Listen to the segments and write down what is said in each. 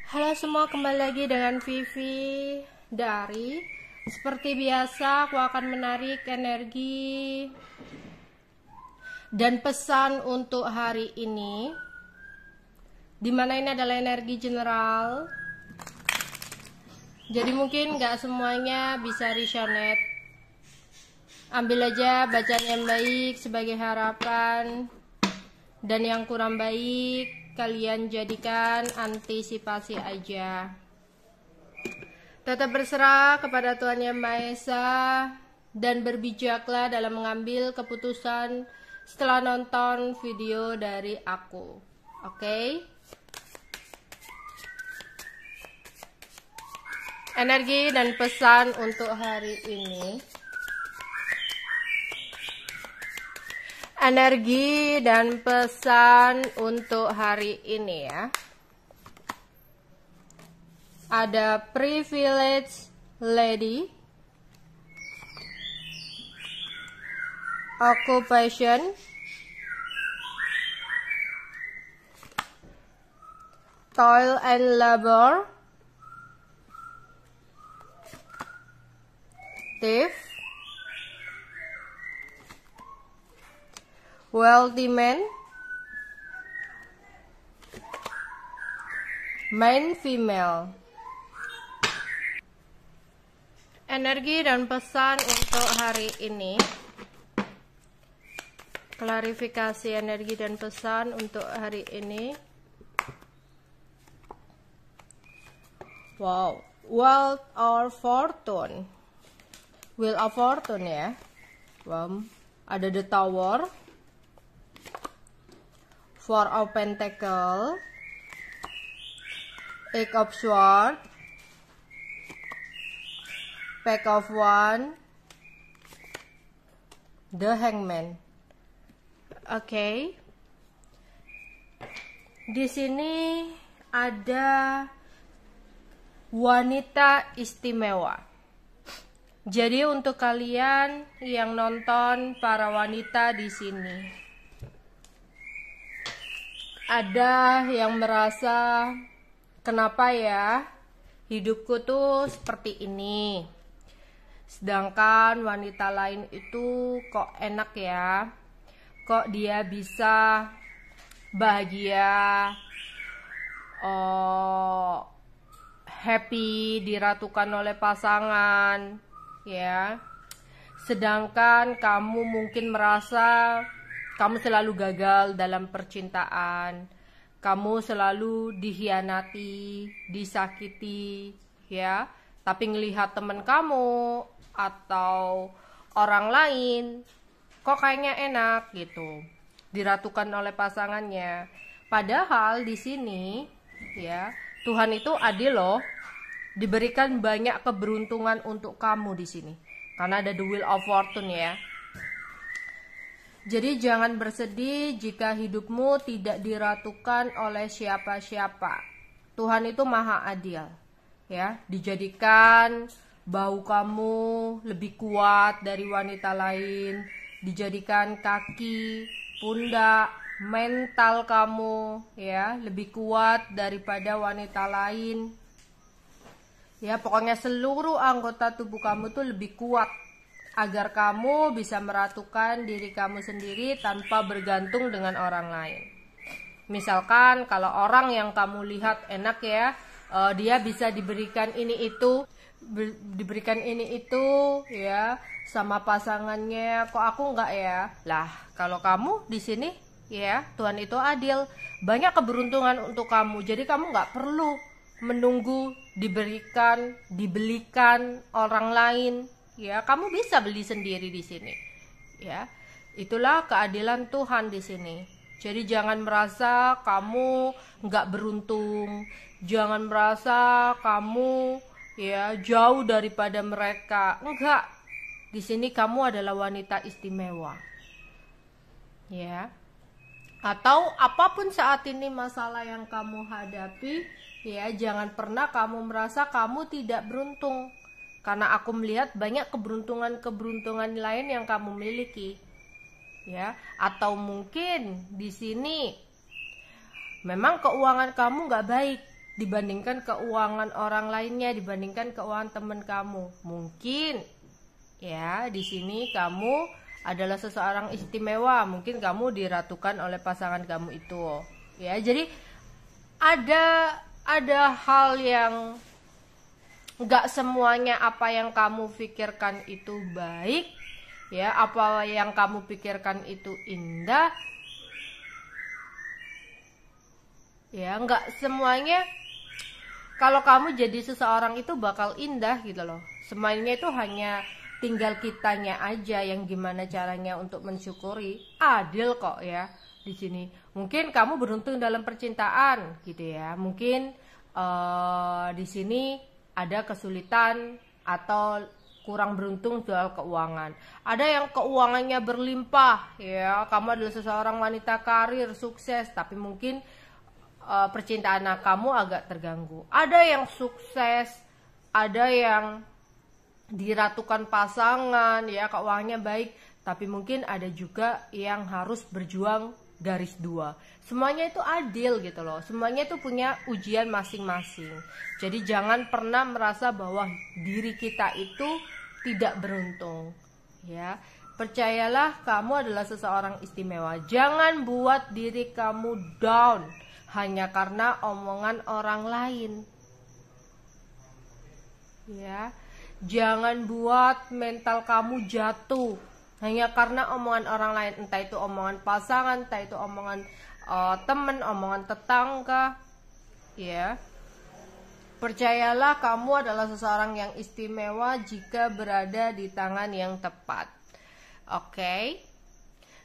Halo semua, kembali lagi dengan Vivi dari. Seperti biasa, aku akan menarik energi dan pesan untuk hari ini, dimana ini adalah energi general. Jadi mungkin gak semuanya bisa resonate. Ambil aja bacaan yang baik sebagai harapan, dan yang kurang baik kalian jadikan antisipasi aja. Tetap berserah kepada Tuhan Yang Maha Esa dan berbijaklah dalam mengambil keputusan setelah nonton video dari aku. Oke? Energi dan pesan untuk hari ini. Energi dan pesan untuk hari ini ya. Ada privilege lady, occupation, toil and labor, thief, wealthy man, main female. Energi dan pesan untuk hari ini. Klarifikasi energi dan pesan untuk hari ini. Wow, wealth or fortune. Wheel of fortune ya. Wow. Ada the tower, four of pentacle, eight of sword, pack of one, the hangman. Oke. Di sini ada wanita istimewa. Jadi untuk kalian yang nonton, para wanita di sini, ada yang merasa, kenapa ya hidupku tuh seperti ini, sedangkan wanita lain itu kok enak ya, kok dia bisa bahagia, happy, diratukan oleh pasangan ya, sedangkan kamu mungkin merasa kamu selalu gagal dalam percintaan, kamu selalu dikhianati, disakiti ya, tapi ngelihat temen kamu atau orang lain kok kayaknya enak gitu, diratukan oleh pasangannya. Padahal di sini ya, Tuhan itu adil loh. Diberikan banyak keberuntungan untuk kamu di sini. Karena ada the wheel of fortune ya. Jadi jangan bersedih jika hidupmu tidak diratukan oleh siapa-siapa. Tuhan itu maha adil ya. Dijadikan bahu kamu lebih kuat dari wanita lain, dijadikan kaki, pundak, mental kamu ya lebih kuat daripada wanita lain. Ya, pokoknya seluruh anggota tubuh kamu tuh lebih kuat agar kamu bisa meratukan diri kamu sendiri tanpa bergantung dengan orang lain. Misalkan kalau orang yang kamu lihat enak ya, dia bisa diberikan ini itu ya sama pasangannya, kok aku enggak ya? Lah, kalau kamu di sini ya, Tuhan itu adil, banyak keberuntungan untuk kamu. Jadi kamu enggak perlu menunggu dibelikan orang lain ya, kamu bisa beli sendiri di sini ya. Itulah keadilan Tuhan di sini. Jadi jangan merasa kamu nggak beruntung, jangan merasa kamu ya jauh daripada mereka. Enggak, di sini kamu adalah wanita istimewa ya. Atau apapun saat ini masalah yang kamu hadapi ya, jangan pernah kamu merasa kamu tidak beruntung, karena aku melihat banyak keberuntungan lain yang kamu miliki ya. Atau mungkin di sini memang keuangan kamu nggak baik, dibandingkan keuangan orang lainnya, dibandingkan keuangan teman kamu. Mungkin ya di sini kamu adalah seseorang istimewa, mungkin kamu diratukan oleh pasangan kamu itu. Ya, jadi ada hal yang nggak semuanya apa yang kamu pikirkan itu baik, ya, apa yang kamu pikirkan itu indah, ya, nggak semuanya. Kalau kamu jadi seseorang itu bakal indah gitu loh. Semuanya itu hanya tinggal kitanya aja yang gimana caranya untuk mensyukuri. Adil kok ya di sini. Mungkin kamu beruntung dalam percintaan gitu ya. Mungkin di sini ada kesulitan atau kurang beruntung soal keuangan. Ada yang keuangannya berlimpah ya, kamu adalah seseorang wanita karir sukses, tapi mungkin percintaan kamu agak terganggu. Ada yang sukses, ada yang diratukan pasangan ya, keuangannya baik, tapi mungkin ada juga yang harus berjuang garis dua. Semuanya itu adil gitu loh, semuanya itu punya ujian masing-masing. Jadi jangan pernah merasa bahwa diri kita itu tidak beruntung ya. Percayalah kamu adalah seseorang istimewa. Jangan buat diri kamu down hanya karena omongan orang lain ya. Jangan buat mental kamu jatuh hanya karena omongan orang lain, entah itu omongan pasangan, entah itu omongan teman, omongan tetangga ya. Percayalah kamu adalah seseorang yang istimewa jika berada di tangan yang tepat. Oke?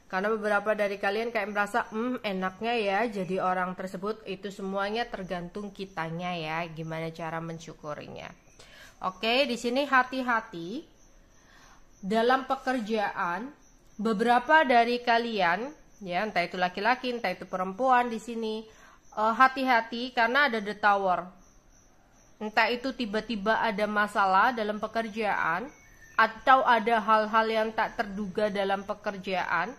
Karena beberapa dari kalian kayak merasa enaknya ya jadi orang tersebut. Itu semuanya tergantung kitanya ya, gimana cara mensyukurinya. Oke, di sini hati-hati dalam pekerjaan. Beberapa dari kalian ya, entah itu laki-laki, entah itu perempuan di sini, hati-hati karena ada the tower. Entah itu tiba-tiba ada masalah dalam pekerjaan, atau ada hal-hal yang tak terduga dalam pekerjaan,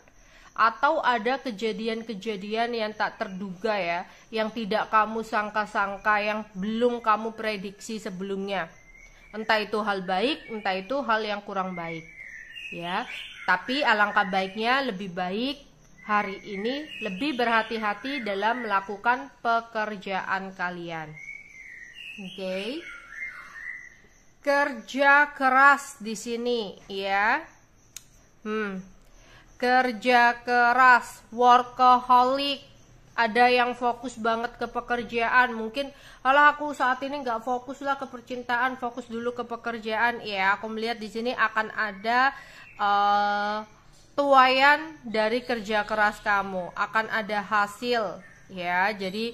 atau ada kejadian-kejadian yang tak terduga ya, yang tidak kamu sangka-sangka, yang belum kamu prediksi sebelumnya. Entah itu hal baik, entah itu hal yang kurang baik ya. Tapi alangkah baiknya lebih baik hari ini lebih berhati-hati dalam melakukan pekerjaan kalian. Oke. Kerja keras di sini ya. Kerja keras, workaholic. Ada yang fokus banget ke pekerjaan. Mungkin kalau aku saat ini nggak fokus lah ke percintaan, fokus dulu ke pekerjaan. Ya, aku melihat di sini akan ada tuaian dari kerja keras kamu, akan ada hasil ya. Jadi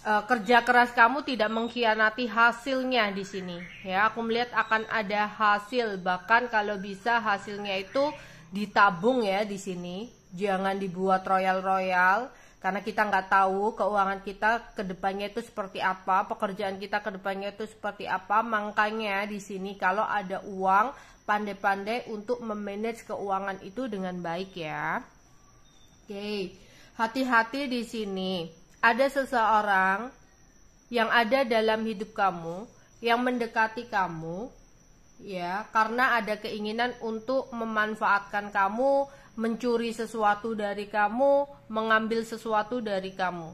kerja keras kamu tidak mengkhianati hasilnya di sini ya. Aku melihat akan ada hasil, bahkan kalau bisa hasilnya itu ditabung ya di sini. Jangan dibuat royal karena kita nggak tahu keuangan kita kedepannya itu seperti apa, pekerjaan kita kedepannya itu seperti apa. Makanya di sini kalau ada uang, pandai-pandai untuk memanage keuangan itu dengan baik ya. Oke, hati-hati di sini. Ada seseorang yang ada dalam hidup kamu yang mendekati kamu ya, karena ada keinginan untuk memanfaatkan kamu, mencuri sesuatu dari kamu, mengambil sesuatu dari kamu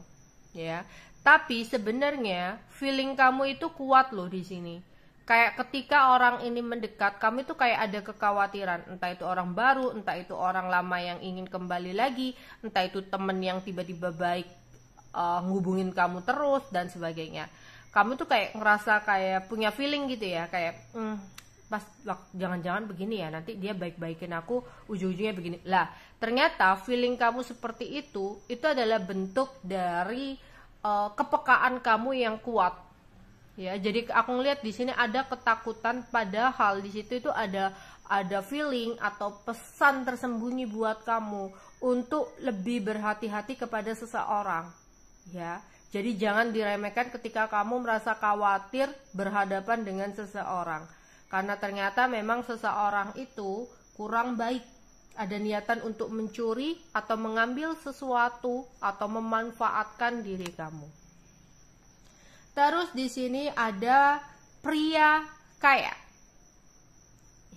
ya. Tapi sebenarnya feeling kamu itu kuat loh di sini. Kayak ketika orang ini mendekat, kamu itu kayak ada kekhawatiran, entah itu orang baru, entah itu orang lama yang ingin kembali lagi, entah itu temen yang tiba-tiba baik ngubungin kamu terus dan sebagainya. Kamu tuh kayak ngerasa kayak punya feeling gitu ya, kayak pas jangan-jangan begini ya, nanti dia baik-baikin aku, ujung-ujungnya begini lah. Ternyata feeling kamu seperti itu adalah bentuk dari kepekaan kamu yang kuat ya. Jadi aku ngeliat di sini ada ketakutan, padahal di situ itu ada feeling atau pesan tersembunyi buat kamu untuk lebih berhati-hati kepada seseorang ya. Jadi jangan diremehkan ketika kamu merasa khawatir berhadapan dengan seseorang, karena ternyata memang seseorang itu kurang baik, ada niatan untuk mencuri atau mengambil sesuatu atau memanfaatkan diri kamu. Terus di sini ada pria kaya.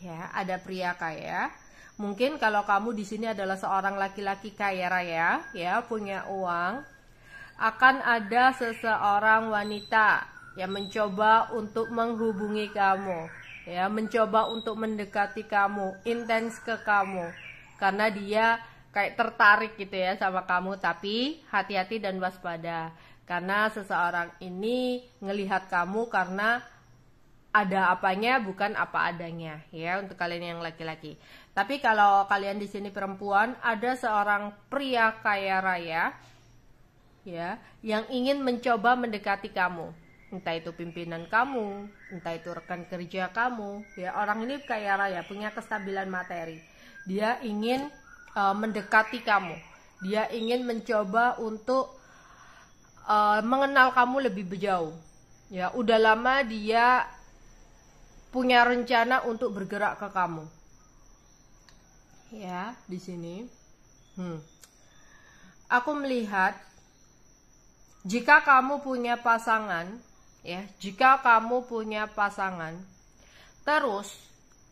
Ya, ada pria kaya. Mungkin kalau kamu di sini adalah seorang laki-laki kaya raya, ya, punya uang, akan ada seseorang wanita yang mencoba untuk menghubungi kamu, ya, mencoba untuk mendekati kamu, intens ke kamu, karena dia kayak tertarik gitu ya sama kamu. Tapi hati-hati dan waspada, karena seseorang ini ngelihat kamu karena ada apanya bukan apa adanya, ya, untuk kalian yang laki-laki. Tapi kalau kalian di sini perempuan, ada seorang pria kaya raya, ya, yang ingin mencoba mendekati kamu. Entah itu pimpinan kamu, entah itu rekan kerja kamu, ya. Orang ini kaya raya, punya kestabilan materi. Dia ingin mendekati kamu. Dia ingin mencoba untuk mengenal kamu lebih jauh. Ya, udah lama dia punya rencana untuk bergerak ke kamu. Ya, di sini. Aku melihat jika kamu punya pasangan, ya, jika kamu punya pasangan, terus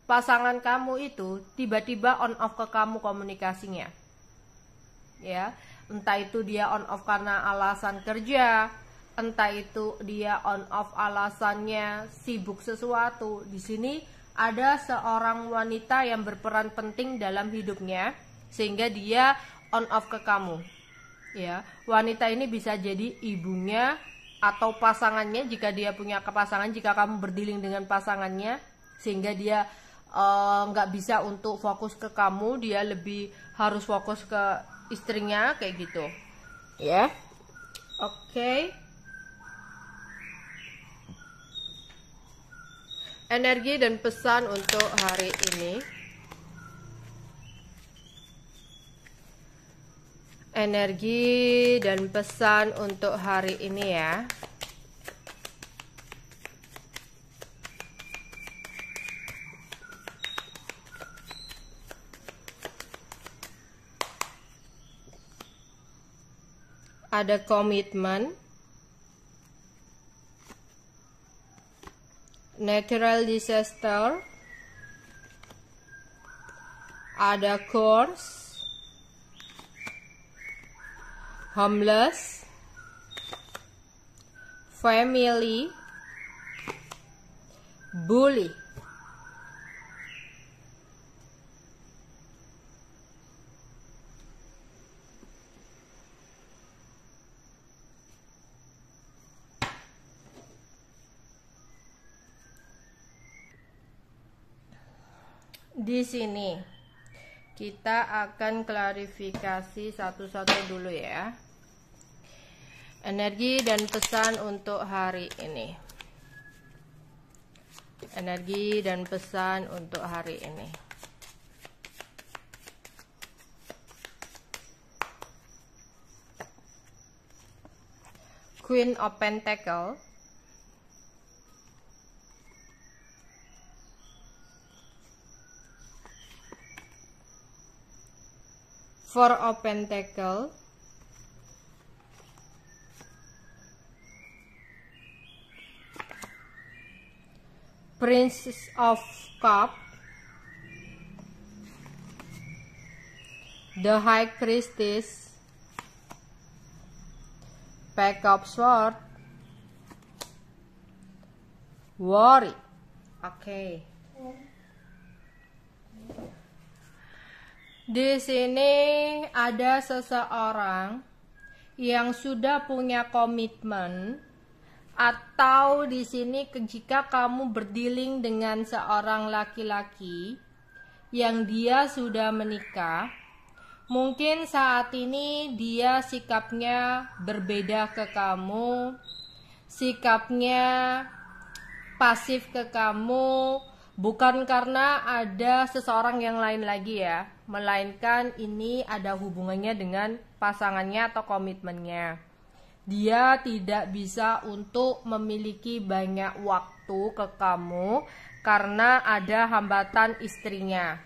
pasangan kamu itu tiba-tiba on off ke kamu komunikasinya. Ya, entah itu dia on off karena alasan kerja, entah itu dia on off alasannya sibuk sesuatu. Di sini ada seorang wanita yang berperan penting dalam hidupnya sehingga dia on off ke kamu. Ya, wanita ini bisa jadi ibunya atau pasangannya jika dia punya pasangan, jika kamu berdealing dengan pasangannya sehingga dia nggak bisa untuk fokus ke kamu, dia lebih harus fokus ke istrinya, kayak gitu. Ya. Oke. Energi dan pesan untuk hari ini. Energi dan pesan untuk hari ini, ya. Ada komitmen, natural disaster, ada curse, homeless, family, bully. Di sini kita akan klarifikasi satu-satu dulu, ya. Energi dan pesan untuk hari ini. Energi dan pesan untuk hari ini. Queen of Pentacles, Four of Pentacles, Princess of Cups, the High Priestess, Pack of Swords, Worry. Oke. Di sini ada seseorang yang sudah punya komitmen, atau di sini jika kamu berdealing dengan seorang laki-laki yang dia sudah menikah, mungkin saat ini dia sikapnya berbeda ke kamu, sikapnya pasif ke kamu, bukan karena ada seseorang yang lain lagi, ya, melainkan ini ada hubungannya dengan pasangannya atau komitmennya. Dia tidak bisa untuk memiliki banyak waktu ke kamu karena ada hambatan istrinya,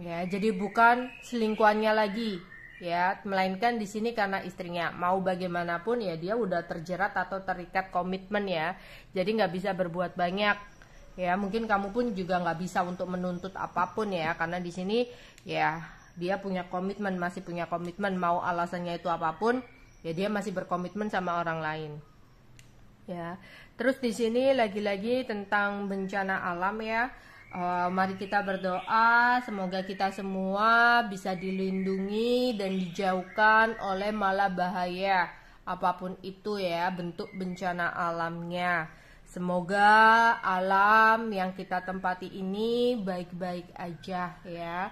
ya. Jadi bukan selingkuhannya lagi, ya, melainkan di sini karena istrinya. Mau bagaimanapun ya dia udah terjerat atau terikat komitmen ya, jadi nggak bisa berbuat banyak ya. Mungkin kamu pun juga nggak bisa untuk menuntut apapun ya, karena di sini ya dia punya komitmen, masih punya komitmen, mau alasannya itu apapun ya dia masih berkomitmen sama orang lain ya. Terus di sini lagi-lagi tentang bencana alam ya. Mari kita berdoa semoga kita semua bisa dilindungi dan dijauhkan oleh mala bahaya apapun itu ya, bentuk bencana alamnya. Semoga alam yang kita tempati ini baik-baik aja ya.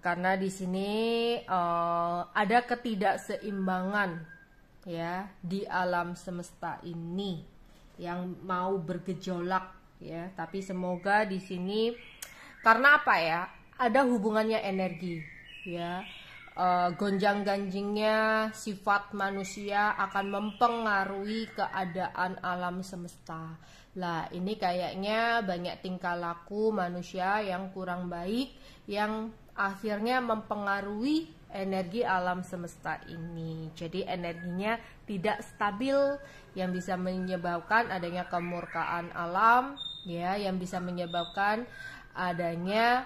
Karena di sini ada ketidakseimbangan ya di alam semesta ini yang mau bergejolak ya. Tapi semoga di sini karena apa ya, ada hubungannya energi ya, gonjang-ganjingnya sifat manusia akan mempengaruhi keadaan alam semesta. Lah ini kayaknya banyak tingkah laku manusia yang kurang baik yang akhirnya mempengaruhi energi alam semesta ini. Jadi energinya tidak stabil yang bisa menyebabkan adanya kemurkaan alam ya, yang bisa menyebabkan adanya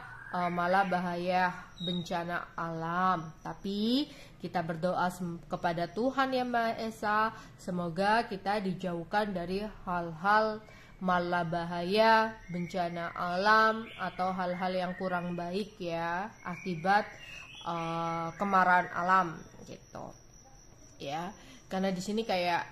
malah bahaya bencana alam. Tapi kita berdoa kepada Tuhan Yang Maha Esa, semoga kita dijauhkan dari hal-hal malah bahaya bencana alam atau hal-hal yang kurang baik ya akibat kemarahan alam gitu ya. Karena di sini kayak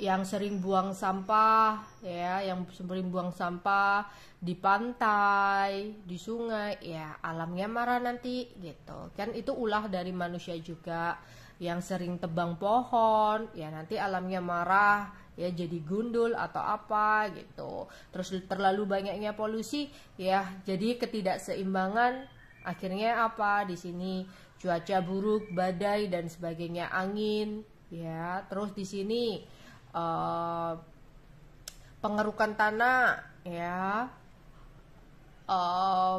yang sering buang sampah ya, yang sering buang sampah di pantai, di sungai ya, alamnya marah nanti gitu kan. Itu ulah dari manusia juga. Yang sering tebang pohon ya, nanti alamnya marah ya, jadi gundul atau apa gitu. Terus terlalu banyaknya polusi ya, jadi ketidakseimbangan. Akhirnya apa di sini, cuaca buruk, badai dan sebagainya, angin ya. Terus di sini pengerukan tanah ya,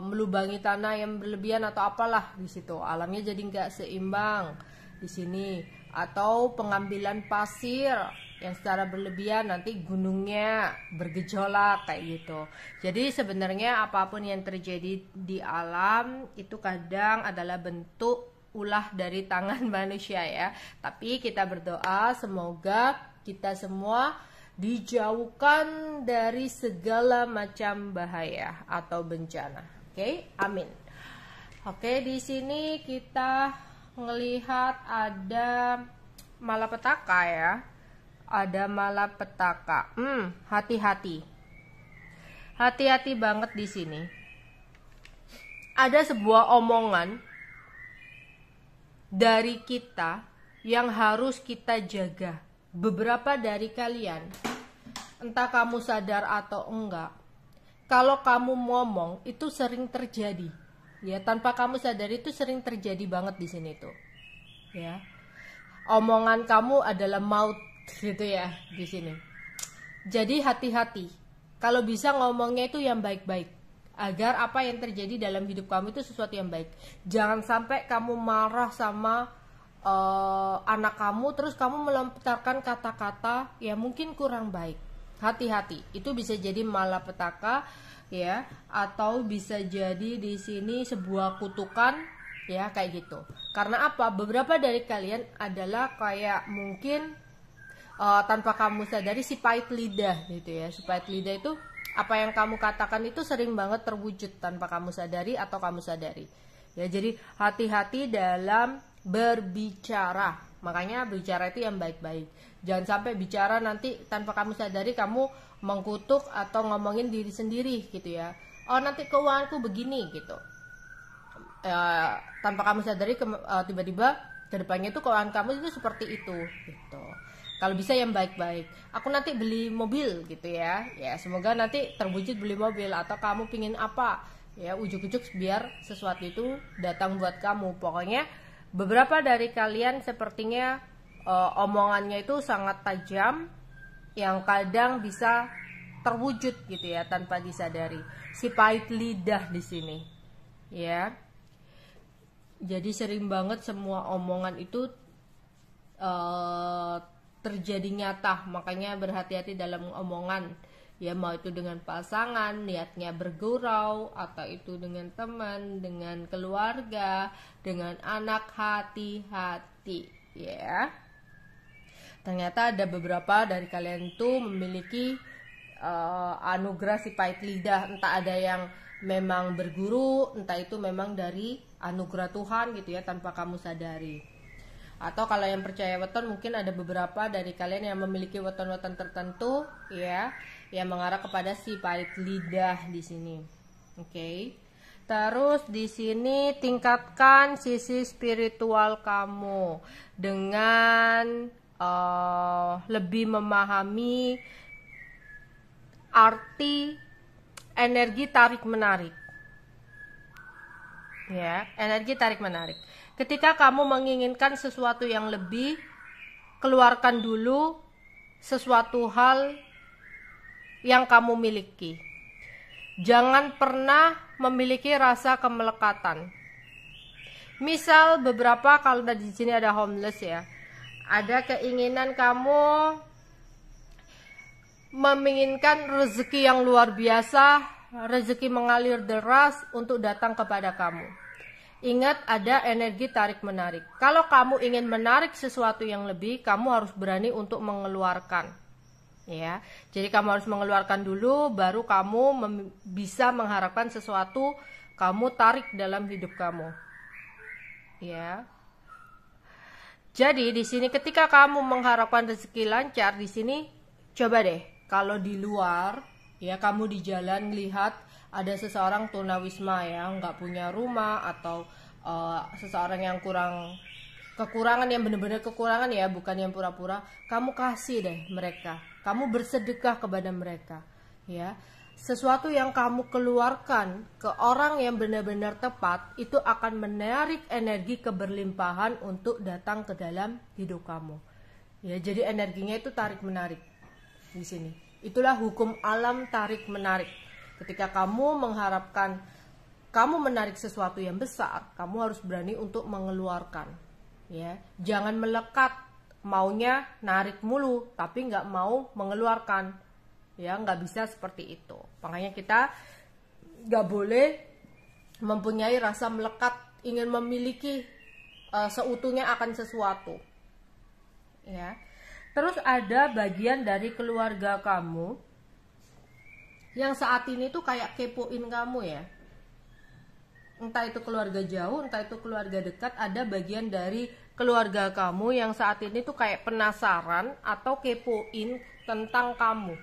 melubangi tanah yang berlebihan atau apalah di situ, alamnya jadi nggak seimbang di sini. Atau pengambilan pasir yang secara berlebihan, nanti gunungnya bergejolak kayak gitu. Jadi sebenarnya apapun yang terjadi di alam itu kadang adalah bentuk ulah dari tangan manusia ya. Tapi kita berdoa semoga kita semua dijauhkan dari segala macam bahaya atau bencana. Oke, amin. Oke, di sini kita melihat ada malapetaka ya. Ada malapetaka. Hati-hati. Hati-hati banget di sini. Ada sebuah omongan dari kita yang harus kita jaga. Beberapa dari kalian, entah kamu sadar atau enggak, kalau kamu ngomong itu sering terjadi. Ya, tanpa kamu sadar itu sering terjadi banget di sini tuh. Ya. Omongan kamu adalah maut gitu ya di sini. Jadi hati-hati. Kalau bisa ngomongnya itu yang baik-baik, agar apa yang terjadi dalam hidup kamu itu sesuatu yang baik. Jangan sampai kamu marah sama anak kamu terus kamu melontarkan kata-kata yang mungkin kurang baik. Hati-hati, itu bisa jadi malapetaka ya, atau bisa jadi di sini sebuah kutukan ya kayak gitu. Karena apa? Beberapa dari kalian adalah kayak mungkin tanpa kamu sadari si pahit lidah gitu ya. Si pahit lidah itu apa yang kamu katakan itu sering banget terwujud tanpa kamu sadari atau kamu sadari. Ya, jadi hati-hati dalam berbicara. Makanya bicara itu yang baik-baik. Jangan sampai bicara nanti tanpa kamu sadari kamu mengkutuk atau ngomongin diri sendiri gitu ya. Oh, nanti keuanganku begini gitu. Tanpa kamu sadari tiba-tiba kedepannya itu keuangan kamu itu seperti itu gitu. Kalau bisa yang baik-baik. Aku nanti beli mobil gitu ya. Ya, semoga nanti terwujud beli mobil. Atau kamu pingin apa ya, ujuk-ujuk biar sesuatu itu datang buat kamu. Pokoknya beberapa dari kalian sepertinya omongannya itu sangat tajam, yang kadang bisa terwujud gitu ya tanpa disadari. Si pahit lidah di sini, ya. Jadi sering banget semua omongan itu terjadi nyata, makanya berhati-hati dalam omongan. Ya, mau itu dengan pasangan, niatnya bergurau, atau itu dengan teman, dengan keluarga, dengan anak, hati-hati ya. Ternyata ada beberapa dari kalian tuh memiliki anugerah si pahit lidah, entah ada yang memang berguru, entah itu memang dari anugerah Tuhan gitu ya, tanpa kamu sadari. Atau kalau yang percaya weton, mungkin ada beberapa dari kalian yang memiliki weton-weton tertentu ya, yang mengarah kepada si pahit lidah di sini. Oke. Terus di sini tingkatkan sisi spiritual kamu dengan lebih memahami arti energi tarik menarik. Ya, energi tarik menarik. Ketika kamu menginginkan sesuatu yang lebih, keluarkan dulu sesuatu hal yang kamu miliki. Jangan pernah memiliki rasa kemelekatan. Misal beberapa, kalau di sini ada homeless ya, ada keinginan kamu menginginkan rezeki yang luar biasa, rezeki mengalir deras untuk datang kepada kamu. Ingat, ada energi tarik menarik. Kalau kamu ingin menarik sesuatu yang lebih, kamu harus berani untuk mengeluarkan. Ya, jadi kamu harus mengeluarkan dulu, baru kamu bisa mengharapkan sesuatu kamu tarik dalam hidup kamu. Ya. Jadi di sini ketika kamu mengharapkan rezeki lancar, di sini coba deh, kalau di luar, ya kamu di jalan lihat ada seseorang tunawisma ya, nggak punya rumah, atau seseorang yang kekurangan, yang benar-benar kekurangan ya, bukan yang pura-pura, kamu kasih deh mereka, kamu bersedekah kepada mereka ya. Sesuatu yang kamu keluarkan ke orang yang benar-benar tepat, itu akan menarik energi keberlimpahan untuk datang ke dalam hidup kamu ya. Jadi energinya itu tarik menarik di sini. Itulah hukum alam tarik menarik. Ketika kamu mengharapkan kamu menarik sesuatu yang besar, kamu harus berani untuk mengeluarkan ya. Jangan melekat, maunya narik mulu tapi nggak mau mengeluarkan ya, nggak bisa seperti itu. Makanya kita nggak boleh mempunyai rasa melekat, ingin memiliki seutuhnya akan sesuatu ya. Terus ada bagian dari keluarga kamu yang saat ini tuh kayak kepoin kamu ya. Entah itu keluarga jauh, entah itu keluarga dekat, ada bagian dari keluarga kamu yang saat ini tuh kayak penasaran atau kepoin tentang kamu.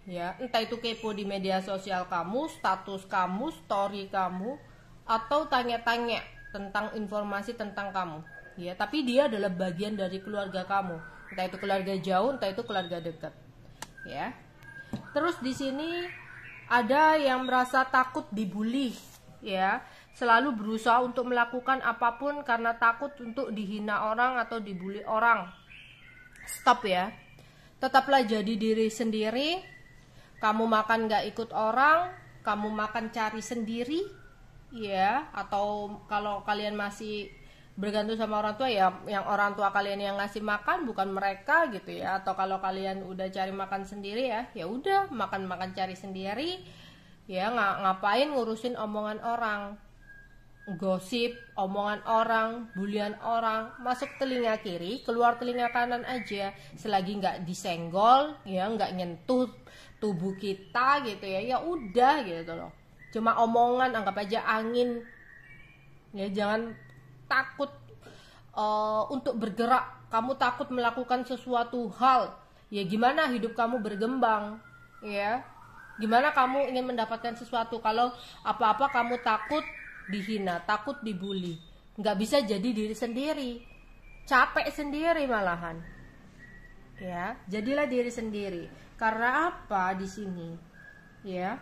Ya, entah itu kepo di media sosial kamu, status kamu, story kamu, atau tanya-tanya tentang informasi tentang kamu. Ya, tapi dia adalah bagian dari keluarga kamu. Entah itu keluarga jauh, entah itu keluarga dekat. Ya. Terus di sini ada yang merasa takut dibully, ya. Selalu berusaha untuk melakukan apapun karena takut untuk dihina orang atau dibully orang. Stop ya. Tetaplah jadi diri sendiri. Kamu makan gak ikut orang, kamu makan cari sendiri, ya. Atau kalau kalian masih bergantung sama orang tua ya, yang orang tua kalian yang ngasih makan, bukan mereka gitu ya. Atau kalau kalian udah cari makan sendiri ya udah makan cari sendiri, ya. Ngapain ngurusin omongan orang, gosip, omongan orang, bulian orang, masuk telinga kiri, keluar telinga kanan aja. Selagi nggak disenggol, ya nggak nyentuh tubuh kita gitu ya udah gitu loh. Cuma omongan, anggap aja angin. Ya, jangan takut untuk bergerak. Kamu takut melakukan sesuatu hal, ya gimana hidup kamu berkembang ya? Gimana kamu ingin mendapatkan sesuatu kalau apa-apa kamu takut dihina, takut dibully? Nggak bisa jadi diri sendiri, capek sendiri malahan ya. Jadilah diri sendiri. Karena apa di sini ya?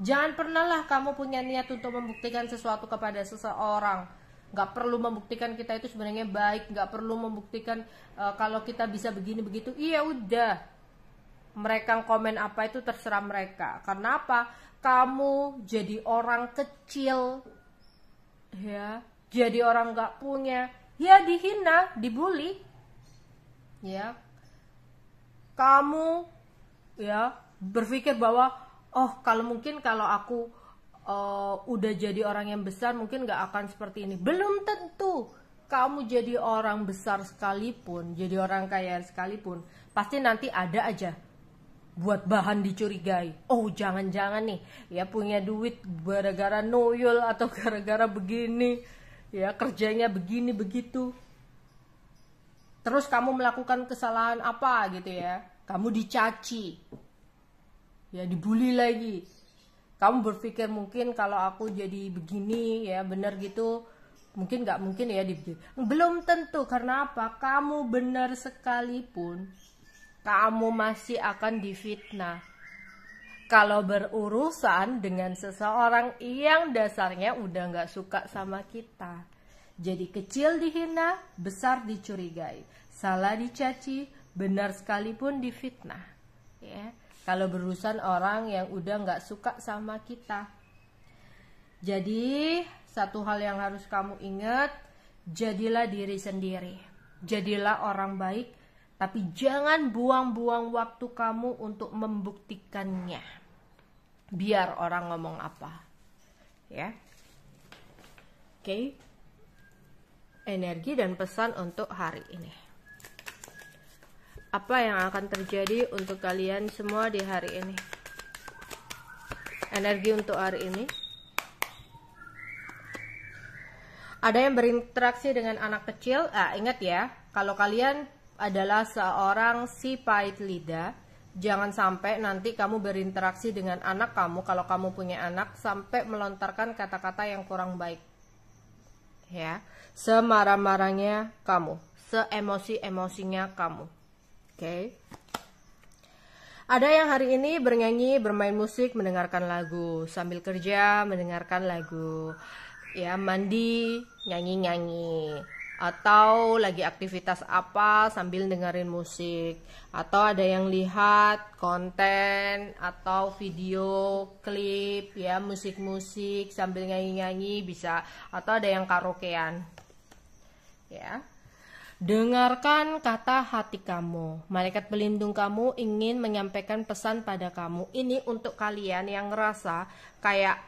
Jangan pernahlah kamu punya niat untuk membuktikan sesuatu kepada seseorang. Gak perlu membuktikan kita itu sebenarnya baik, gak perlu membuktikan kalau kita bisa begini begitu. Iya udah, mereka komen apa itu terserah mereka. Karena apa? Kamu jadi orang kecil ya, jadi orang nggak punya, ya dihina, dibully, ya. Kamu ya berpikir bahwa oh kalau aku udah jadi orang yang besar mungkin nggak akan seperti ini. Belum tentu. Kamu jadi orang besar sekalipun, jadi orang kaya sekalipun, pasti nanti ada aja buat bahan dicurigai. Oh jangan-jangan nih ya punya duit gara-gara noyol atau gara-gara begini, ya kerjanya begini begitu. Terus kamu melakukan kesalahan apa gitu ya, kamu dicaci, ya dibully lagi. Kamu berpikir mungkin kalau aku jadi begini ya benar gitu, mungkin nggak mungkin ya dibully. Belum tentu, karena apa? Kamu benar sekalipun, kamu masih akan difitnah. Kalau berurusan dengan seseorang yang dasarnya udah nggak suka sama kita. Jadi kecil dihina, besar dicurigai, salah dicaci, benar sekalipun difitnah. Ya. Kalau berurusan orang yang udah nggak suka sama kita. Jadi satu hal yang harus kamu ingat, jadilah diri sendiri. Jadilah orang baik, tapi jangan buang-buang waktu kamu untuk membuktikannya. Biar orang ngomong apa. Ya. Oke. Energi dan pesan untuk hari ini. Apa yang akan terjadi untuk kalian semua di hari ini? Energi untuk hari ini. Ada yang berinteraksi dengan anak kecil. Ingat ya, kalau kalian adalah seorang si pahit lidah, jangan sampai nanti kamu berinteraksi dengan anak kamu, kalau kamu punya anak, sampai melontarkan kata-kata yang kurang baik. Ya, semarah-marahnya kamu, seemosi-emosinya kamu. Oke. Ada yang hari ini bernyanyi, bermain musik, mendengarkan lagu, sambil kerja mendengarkan lagu, ya mandi, nyanyi-nyanyi, atau lagi aktivitas apa sambil dengerin musik, atau ada yang lihat konten atau video klip ya musik-musik sambil nyanyi-nyanyi bisa, atau ada yang karaokean. Ya. Dengarkan kata hati kamu. Malaikat pelindung kamu ingin menyampaikan pesan pada kamu. Ini untuk kalian yang ngerasa kayak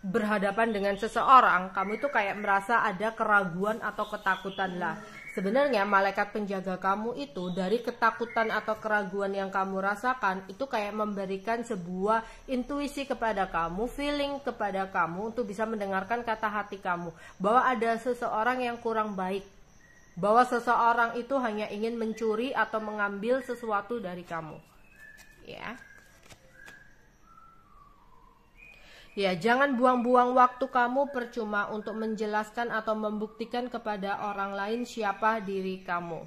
berhadapan dengan seseorang, kamu itu kayak merasa ada keraguan atau ketakutan lah. Sebenarnya malaikat penjaga kamu itu dari ketakutan atau keraguan yang kamu rasakan itu kayak memberikan sebuah intuisi kepada kamu, feeling kepada kamu untuk bisa mendengarkan kata hati kamu bahwa ada seseorang yang kurang baik, bahwa seseorang itu hanya ingin mencuri atau mengambil sesuatu dari kamu. Ya. Ya, jangan buang-buang waktu kamu percuma untuk menjelaskan atau membuktikan kepada orang lain siapa diri kamu.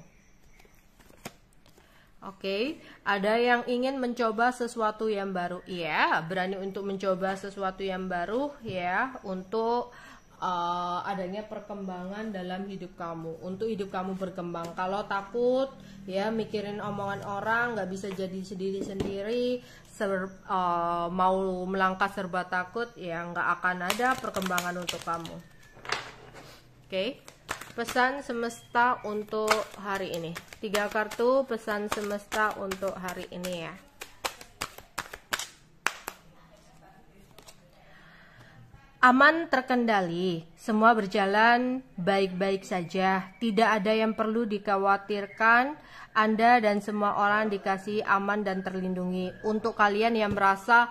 Oke, ada yang ingin mencoba sesuatu yang baru. Ya, berani untuk mencoba sesuatu yang baru ya, untuk adanya perkembangan dalam hidup kamu, untuk hidup kamu berkembang. Kalau takut ya mikirin omongan orang, nggak bisa jadi sendiri-sendiri, mau melangkah serba takut, ya nggak akan ada perkembangan untuk kamu. Oke. Pesan semesta untuk hari ini. 3 kartu pesan semesta untuk hari ini ya. Aman terkendali, semua berjalan baik-baik saja, tidak ada yang perlu dikhawatirkan. Anda dan semua orang dikasih aman dan terlindungi. Untuk kalian yang merasa,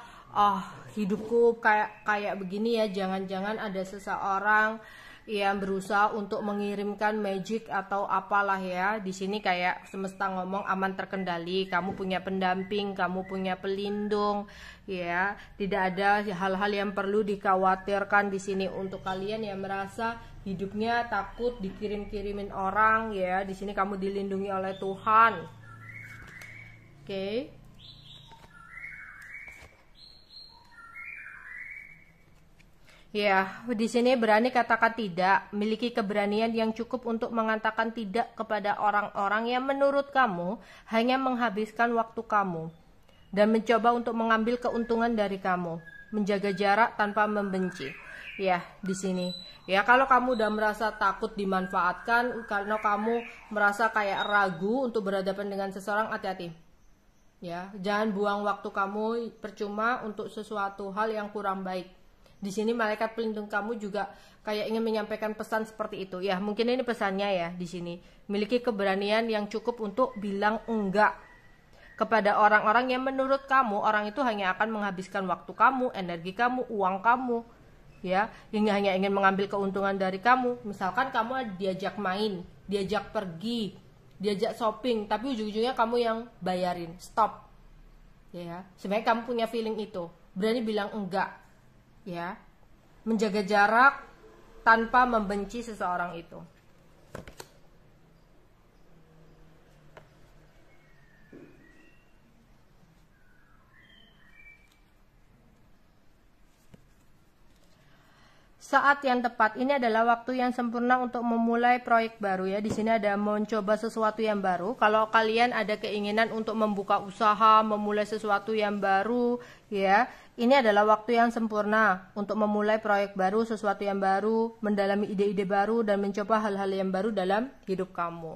hidupku kayak begini ya, jangan-jangan ada seseorang yang berusaha untuk mengirimkan magic atau apalah ya. Di sini kayak semesta ngomong aman terkendali, kamu punya pendamping, kamu punya pelindung ya. Tidak ada hal-hal yang perlu dikhawatirkan di sini untuk kalian yang merasa hidupnya takut dikirim-kirimin orang ya. Di sini kamu dilindungi oleh Tuhan. Oke. Ya, di sini berani katakan tidak, miliki keberanian yang cukup untuk mengatakan tidak kepada orang-orang yang menurut kamu hanya menghabiskan waktu kamu dan mencoba untuk mengambil keuntungan dari kamu, menjaga jarak tanpa membenci. Ya, di sini. Ya, kalau kamu udah merasa takut dimanfaatkan, karena kamu merasa kayak ragu untuk berhadapan dengan seseorang, hati-hati. Ya, jangan buang waktu kamu percuma untuk sesuatu hal yang kurang baik. Di sini malaikat pelindung kamu juga kayak ingin menyampaikan pesan seperti itu. Ya, mungkin ini pesannya ya di sini. Miliki keberanian yang cukup untuk bilang enggak kepada orang-orang yang menurut kamu orang itu hanya akan menghabiskan waktu kamu, energi kamu, uang kamu. Ya, yang hanya ingin mengambil keuntungan dari kamu. Misalkan kamu diajak main, diajak pergi, diajak shopping, tapi ujung-ujungnya kamu yang bayarin. Stop. Ya, sebenarnya kamu punya feeling itu. Berani bilang enggak. Ya. Menjaga jarak tanpa membenci seseorang itu. Saat yang tepat ini adalah waktu yang sempurna untuk memulai proyek baru ya. Di sini ada mencoba sesuatu yang baru. Kalau kalian ada keinginan untuk membuka usaha, memulai sesuatu yang baru ya, ini adalah waktu yang sempurna untuk memulai proyek baru, sesuatu yang baru, mendalami ide-ide baru dan mencoba hal-hal yang baru dalam hidup kamu.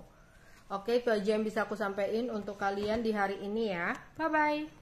Oke, itu aja yang bisa aku sampaikan untuk kalian di hari ini ya. Bye bye.